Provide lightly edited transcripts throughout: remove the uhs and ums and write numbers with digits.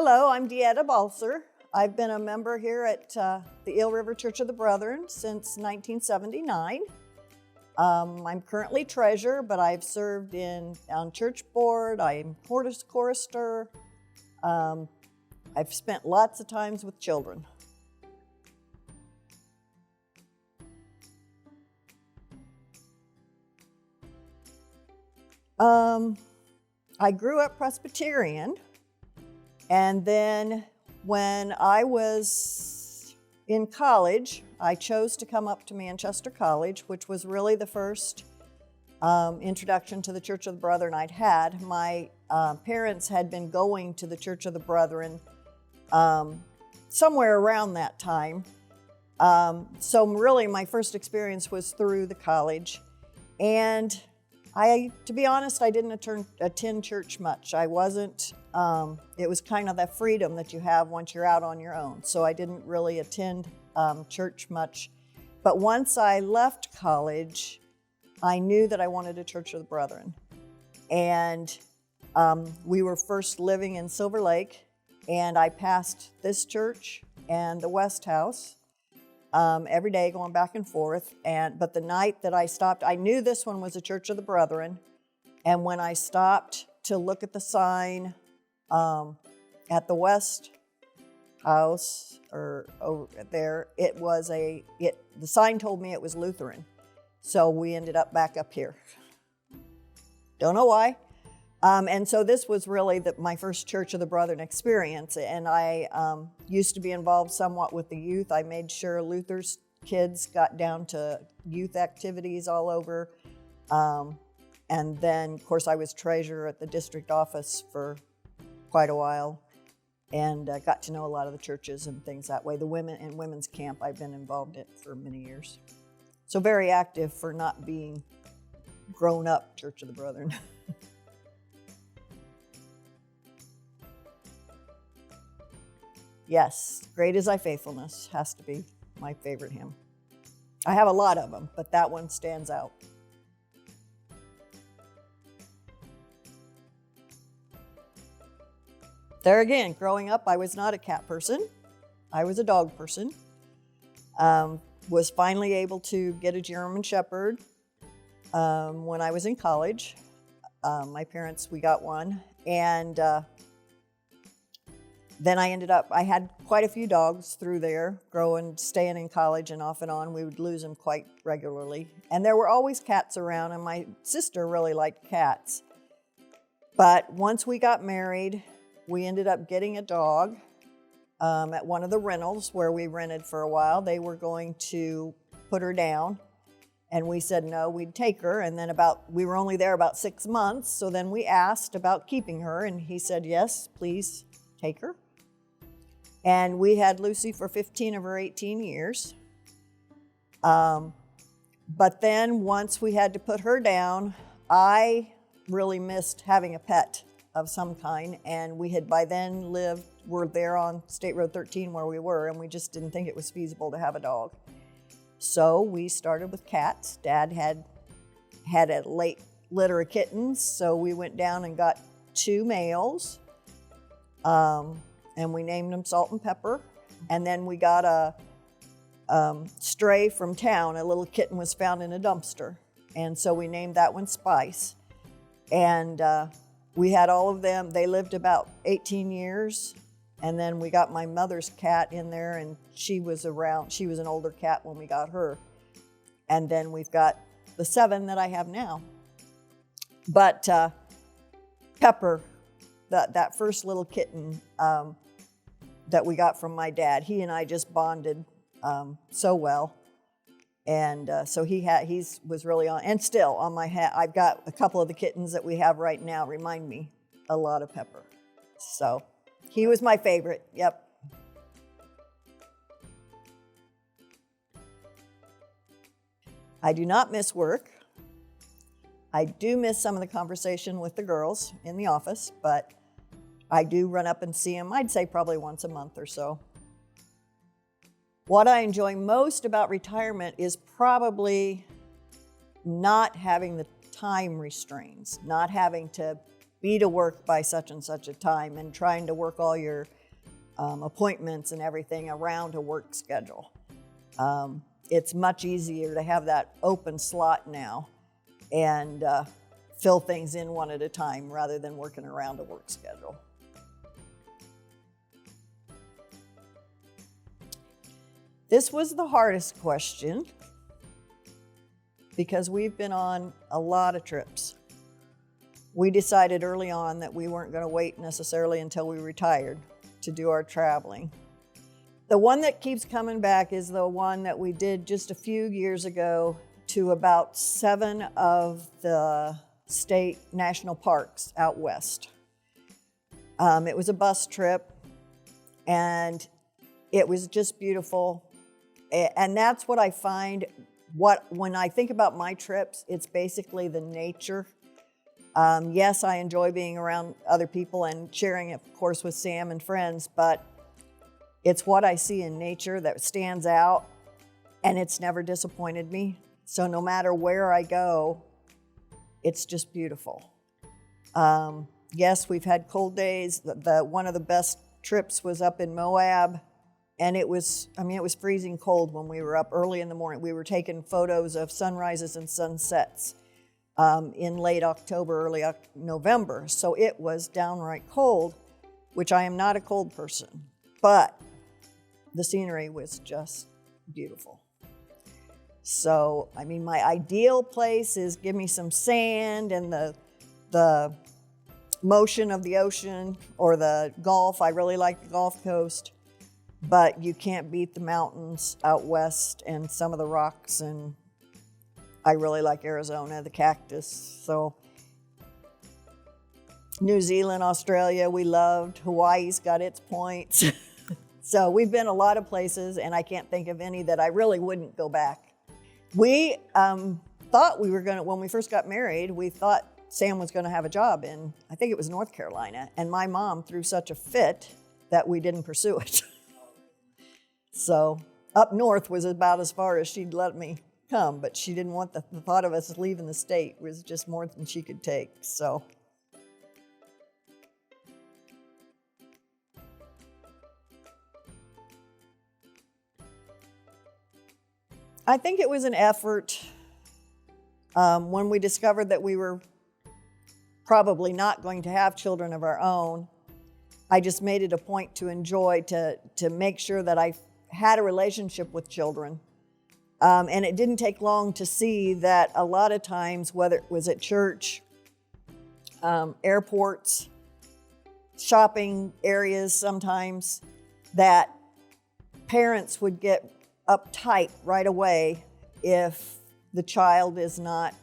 Hello, I'm DeEtta Balser. I've been a member here at the Eel River Church of the Brethren since 1979. I'm currently treasurer, but I've served on church board. I'm chorister. I've spent lots of times with children. I grew up Presbyterian, and then when I was in college, I chose to come up to Manchester College, which was really the first introduction to the Church of the Brethren I'd had. My parents had been going to the Church of the Brethren somewhere around that time. So really my first experience was through the college. And to be honest, I didn't attend church much. I wasn't, it was kind of that freedom that you have once you're out on your own. So I didn't really attend church much. But once I left college, I knew that I wanted a Church of the Brethren. And we were first living in Silver Lake, and I passed this church and the West House every day, going back and forth. But the night that I stopped, I knew this one was a Church of the Brethren. And when I stopped to look at the sign at the West House or over there, the sign told me it was Lutheran. So we ended up back up here. Don't know why. And so this was really my first Church of the Brethren experience. And I used to be involved somewhat with the youth. I made sure Luther's kids got down to youth activities all over. And then, of course, I was treasurer at the district office for quite a while, and got to know a lot of the churches and things that way. The women's camp I've been involved in for many years. So very active for not being grown up Church of the Brethren. Yes, Great is Thy Faithfulness has to be my favorite hymn. I have a lot of them, but that one stands out. There again, growing up, I was not a cat person. I was a dog person. Was finally able to get a German Shepherd when I was in college. My parents, we got one. And then I had quite a few dogs through there, staying in college and off and on. We would lose them quite regularly. And there were always cats around, and my sister really liked cats. But once we got married, we ended up getting a dog at one of the rentals where we rented for a while. They were going to put her down, and we said no, we'd take her. And then we were only there about 6 months, so then we asked about keeping her, and he said, yes, please take her. And we had Lucy for 15 of her 18 years. But then once we had to put her down, I really missed having a pet of some kind, and we had by then were there on State Road 13 where we were, and we just didn't think it was feasible to have a dog. So we started with cats. Dad had a late litter of kittens, so we went down and got 2 males, and we named them Salt and Pepper. And then we got a stray from town. A little kitten was found in a dumpster, and so we named that one Spice. And we had all of them. They lived about 18 years. And then we got my mother's cat in there, and she was an older cat when we got her. And then we've got the 7 that I have now. But Pepper, that first little kitten that we got from my dad, he and I just bonded so well. And so he was really on, and still on my hat. I've got a couple of the kittens that we have right now remind me a lot of Pepper. So he was my favorite, yep. I do not miss work. I do miss some of the conversation with the girls in the office, but I do run up and see them, I'd say probably once a month or so. What I enjoy most about retirement is probably not having the time restraints, not having to be to work by such and such a time, and trying to work all your appointments and everything around a work schedule. It's much easier to have that open slot now and fill things in one at a time rather than working around a work schedule. This was the hardest question because we've been on a lot of trips. We decided early on that we weren't going to wait necessarily until we retired to do our traveling. The one that keeps coming back is the one that we did just a few years ago to about 7 of the state national parks out west. It was a bus trip, and it was just beautiful. And that's what I find, when I think about my trips, it's basically the nature. Yes, I enjoy being around other people and sharing, of course, with Sam and friends, but it's what I see in nature that stands out, and it's never disappointed me. So no matter where I go, it's just beautiful. Yes, we've had cold days. One of the best trips was up in Moab, and it was freezing cold when we were up early in the morning. We were taking photos of sunrises and sunsets in late October, early November. So it was downright cold, which I am not a cold person, but the scenery was just beautiful. So, my ideal place is give me some sand and the motion of the ocean or the Gulf. I really like the Gulf Coast, but you can't beat the mountains out west and some of the rocks, and I really like Arizona, the cactus. So New Zealand, Australia, we loved. Hawaii's got its points. So we've been a lot of places, and I can't think of any that I really wouldn't go back. We thought we were when we first got married, we thought Sam was gonna have a job in, I think it was North Carolina, and my mom threw such a fit that we didn't pursue it. So up north was about as far as she'd let me come, but she didn't want the thought of us leaving the state. It was just more than she could take, so. I think it was an effort when we discovered that we were probably not going to have children of our own. I just made it a point to enjoy, to make sure that I had a relationship with children. And it didn't take long to see that a lot of times, whether it was at church, airports, shopping areas sometimes, that parents would get uptight right away if the child is not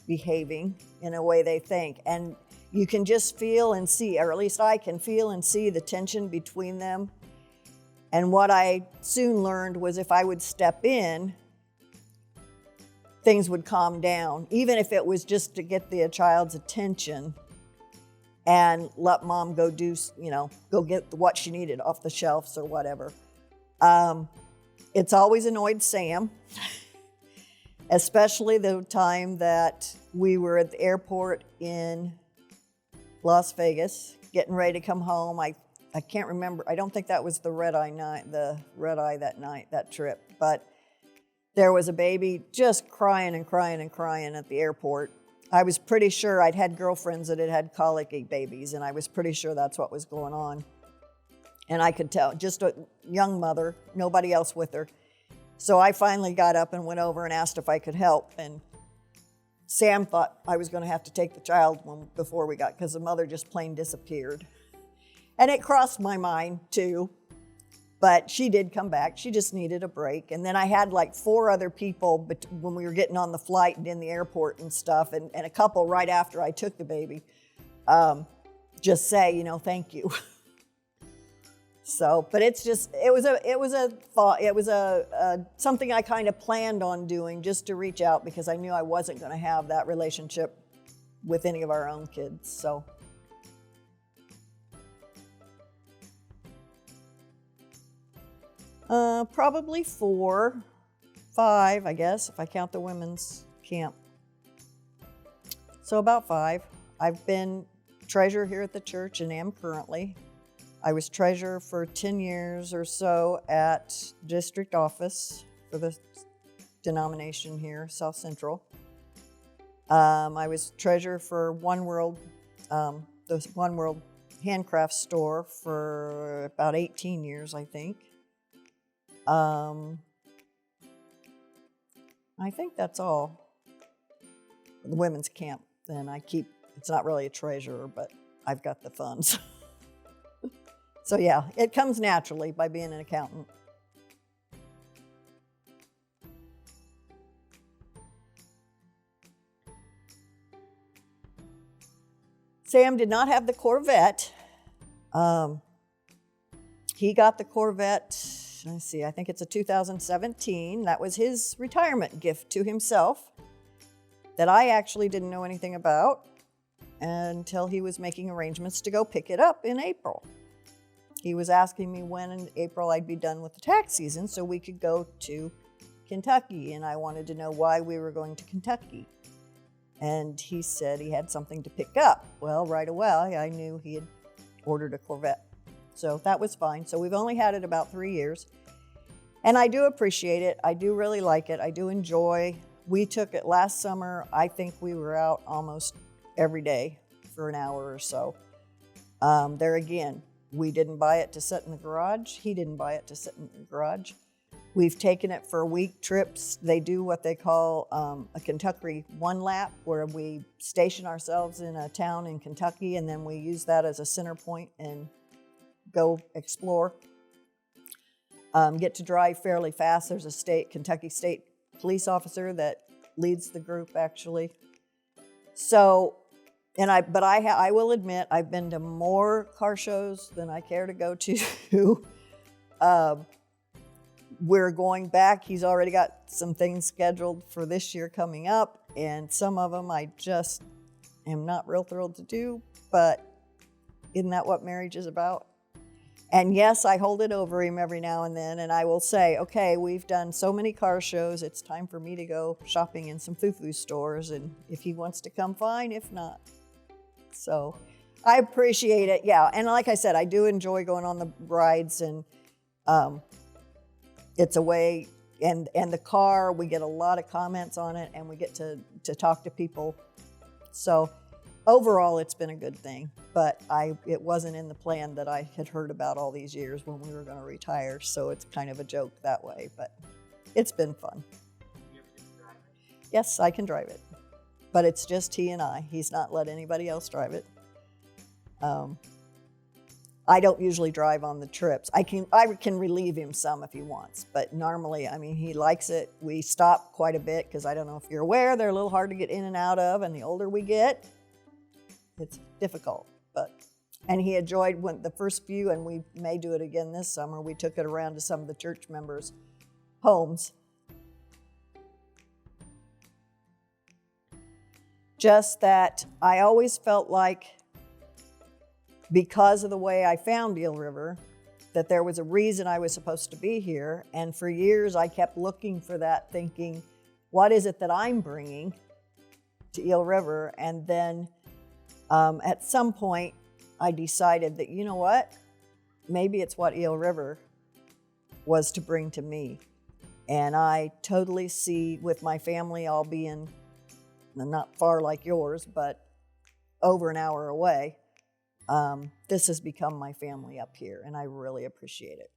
behaving in a way they think. And you can just feel and see, or at least I can feel and see the tension between them. And what I soon learned was if I would step in, things would calm down, even if it was just to get the child's attention and let mom go go get what she needed off the shelves or whatever. It's always annoyed Sam, especially the time that we were at the airport in Las Vegas, getting ready to come home. I can't remember. I don't think that was the red eye that night, that trip. But there was a baby just crying and crying and crying at the airport. I was pretty sure I'd had girlfriends that had had colicky babies, and I was pretty sure that's what was going on. And I could tell, just a young mother, nobody else with her. So I finally got up and went over and asked if I could help. And Sam thought I was going to have to take the child before we got, because the mother just plain disappeared. And it crossed my mind too, but she did come back. She just needed a break. And then I had like 4 other people when we were getting on the flight and in the airport and stuff, and a couple right after I took the baby, just say, thank you. So, but it was a thought. It was something I kind of planned on doing, just to reach out, because I knew I wasn't going to have that relationship with any of our own kids. So, probably 4, 5, I guess, if I count the women's camp. So about 5. I've been treasurer here at the church and am currently. I was treasurer for 10 years or so at district office for the denomination here, South Central. I was treasurer for One World, the One World handcraft store for about 18 years, I think. I think that's all. The women's camp, then it's not really a treasurer, but I've got the funds. So yeah, it comes naturally by being an accountant. Sam did not have the Corvette. He got the Corvette, let's see, I think it's a 2017. That was his retirement gift to himself that I actually didn't know anything about until he was making arrangements to go pick it up in April. He was asking me when in April I'd be done with the tax season so we could go to Kentucky, and I wanted to know why we were going to Kentucky. And he said he had something to pick up. Well, right away, I knew he had ordered a Corvette. So that was fine. So we've only had it about 3 years. And I do appreciate it. I do really like it. I do enjoy. We took it last summer. I think we were out almost every day for an hour or so. There again, we didn't buy it to sit in the garage. He didn't buy it to sit in the garage. We've taken it for week trips. They do what they call a Kentucky one lap, where we station ourselves in a town in Kentucky, and then we use that as a center point and go explore. Get to drive fairly fast. There's a Kentucky State police officer that leads the group, actually. So, but I will admit, I've been to more car shows than I care to go to. We're going back. He's already got some things scheduled for this year coming up, and some of them I just am not real thrilled to do, but isn't that what marriage is about? And yes, I hold it over him every now and then, and I will say, okay, we've done so many car shows, it's time for me to go shopping in some foo-foo stores, and if he wants to come, fine, if not. So I appreciate it, yeah. And like I said, I do enjoy going on the rides, and it's a way, and the car, we get a lot of comments on it, and we get to talk to people. So overall, it's been a good thing, but it wasn't in the plan that I had heard about all these years when we were going to retire, so it's kind of a joke that way, but it's been fun. Yes, I can drive it, but it's just he and I. He's not let anybody else drive it. I don't usually drive on the trips. I can relieve him some if he wants, but normally, I mean, he likes it. We stop quite a bit because I don't know if you're aware, they're a little hard to get in and out of, and the older we get, it's difficult. And he enjoyed the first few, and we may do it again this summer. We took it around to some of the church members' homes. Just that I always felt like, because of the way I found Eel River, that there was a reason I was supposed to be here. And for years, I kept looking for that, thinking, what is it that I'm bringing to Eel River? And then at some point, I decided that, you know what? Maybe it's what Eel River was to bring to me. And I totally see, with my family all being not far like yours, but over an hour away, this has become my family up here, and I really appreciate it.